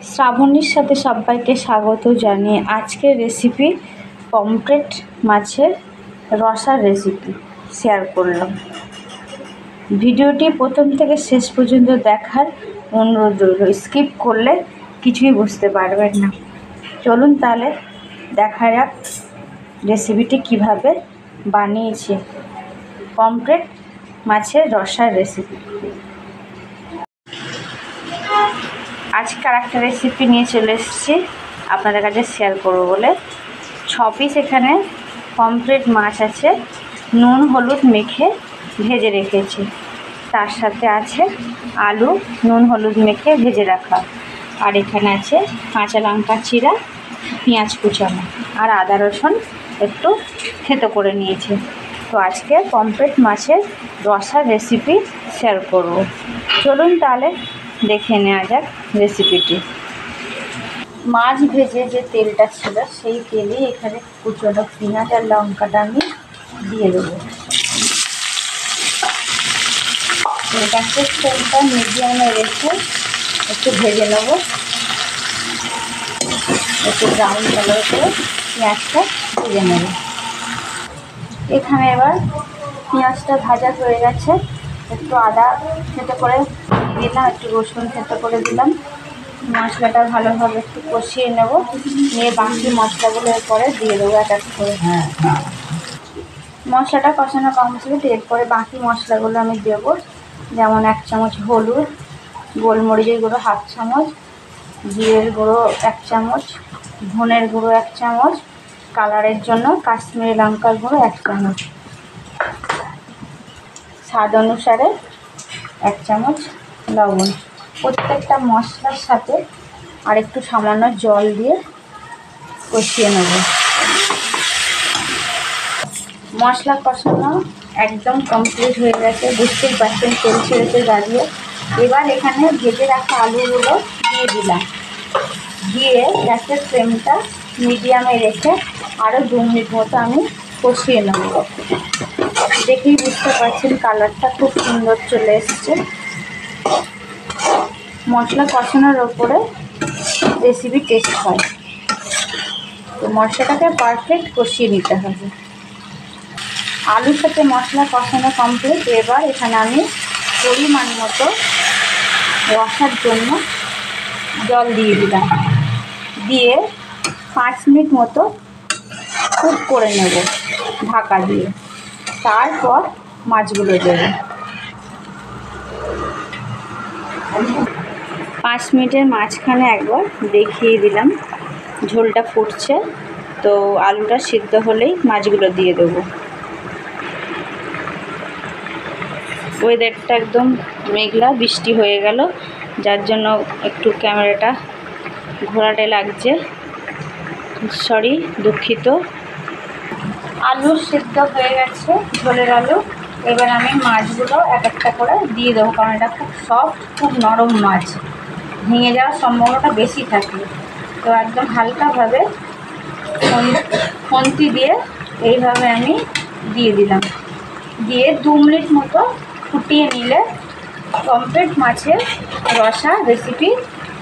শ্রাবণীর সাথে সবাইকে স্বাগত জানিয়ে আজকের রেসিপি পমফ্রেট মাছের রসার রেসিপি শেয়ার করলাম। ভিডিওটি প্রথম থেকে শেষ পর্যন্ত দেখার অনুরোধ রইল, স্কিপ করলে কিছুই বুঝতে পারবেন না। চলুন তাহলে দেখা যাক রেসিপিটি কিভাবে বানিয়েছি, পমফ্রেট মাছের রসার রেসিপি। আজকে আর একটা রেসিপি নিয়ে চলে এসেছি আপনাদের কাছে শেয়ার করবো বলে। 6 পিস এখানে পমফ্রেট মাছ আছে, নুন হলুদ মেখে ভেজে রেখেছি। তার সাথে আছে আলু নুন হলুদ মেখে ভেজে রাখা, আর এখানে আছে কাঁচা লঙ্কা চিরা, পেঁয়াজ কুচানো আর আদা রসুন একটু থেতো করে নিয়েছি। তো আজকে পমফ্রেট মাছের রসার রেসিপি শেয়ার করব। চলুন তাহলে দেখে নেওয়া যাক রেসিপিটি। মাছ ভেজে যে তেলটা ছিল সেই তেলেই এখানে কুচনো পেঁয়াজ আর লঙ্কাটা আমি দিয়ে দেবো। এটাকে তেলটা মিডিয়ামে রেখে একটু ভেজে নেবো, একটু ব্রাউন কালার করে পেঁয়াজটা ভেজে নেব। এখানে এবার পেঁয়াজটা ভাজা হয়ে গেছে, একটু আদা থেতো করে দিলাম, একটু রসুন থেতো করে দিলাম। মশলাটা ভালোভাবে একটু কষিয়ে নেব, নিয়ে বাকি মশলাগুলো এরপরে দিয়ে দেবো এক এক করে। মশলাটা কষানো কমপ্লিট, এরপরে বাকি মশলাগুলো আমি দেবো, যেমন 1 চামচ হলুদ, গোলমরিচের গুঁড়ো 1/2 চামচ, জিরের গুঁড়ো 1 চামচ, ধনের গুঁড়ো 1 চামচ, কালারের জন্য কাশ্মীরি লঙ্কার গুঁড়ো 1 চামচ, স্বাদ অনুসারে 1 চামচ লবণ। প্রত্যেকটা মশলার সাথে আর একটু সামান্য জল দিয়ে কষিয়ে নেব। মশলা কষানো একদম কমপ্লিট হয়ে গেছে, বুঝতেই পারছেন তেল ছেড়েছে দাঁড়িয়ে। এবার এখানে ভেজে রাখা আলুগুলো দিয়ে দিলাম, দিয়ে গ্যাসের ফ্লেমটা মিডিয়ামে রেখে আরও 2 মিনিট মতো আমি কষিয়ে নেব। দেখেই বুঝতে পারছেন কালারটা খুব সুন্দর চলে এসছে। মশলা কষানোর ওপরে রেসিপি টেস্ট হয়, তো মশলাটাকে পারফেক্ট কষিয়ে নিতে হবে। আলুর সাথে মশলা কষানো কমপ্লিট। এবার এখানে আমি পরিমাণ মতো রসার জন্য জল দিয়ে দিলাম, দিয়ে 5 মিনিট মতো কুক করে নেব ঢাকা দিয়ে। তারপর মাছগুলো দেব। 5 মিনিটের মাঝখানে একবার দেখিয়ে দিলাম, ঝোলটা ফুটছে, তো আলুটা সিদ্ধ হলেই মাছগুলো দিয়ে দেবো। ওয়েদারটা একদম মেঘলা, বৃষ্টি হয়ে গেল, যার জন্য একটু ক্যামেরাটা ঘোরাটে লাগছে, সরি, দুঃখিত। আলু সিদ্ধ হয়ে গেছে, ঝোলের আলু। এবার আমি মাছগুলো এক একটা করে দিয়ে দেবো, কারণ এটা খুব সফট, খুব নরম মাছ, ভেঙে যাওয়ার সম্ভাবনাটা বেশি থাকে। তো একদম হালকাভাবে খুন্তি দিয়ে এইভাবে আমি দিয়ে দিলাম, দিয়ে 2 মিনিট মতো ফুটিয়ে নিলে পমফ্রেট মাছের রসা রেসিপি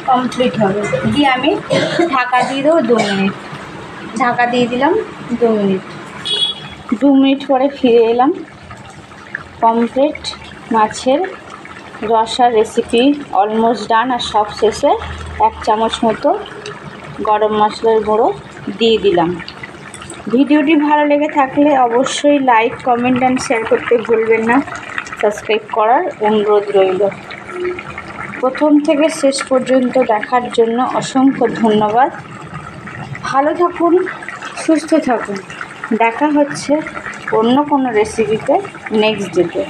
কমপ্লিট হবে। দিয়ে আমি ঢাকা দিয়ে দেবো 2 মিনিট। ঢাকা দিয়ে দিলাম 2 মিনিট। 2 মিনিট পরে ফিরে এলাম। পমফ্রেট মাছের রসার রেসিপি অলমোস্ট ডান। আর সব শেষে 1 চামচ মতো গরম মশলার গুঁড়ো দিয়ে দিলাম। ভিডিওটি ভালো লেগে থাকলে অবশ্যই লাইক, কমেন্ট অ্যান্ড শেয়ার করতে ভুলবেন না। সাবস্ক্রাইব করার অনুরোধ রইল। প্রথম থেকে শেষ পর্যন্ত দেখার জন্য অসংখ্য ধন্যবাদ। ভালো থাকুন, সুস্থ থাকুন। দেখা হচ্ছে অন্য কোনো রেসিপিতে নেক্সট ডেতে।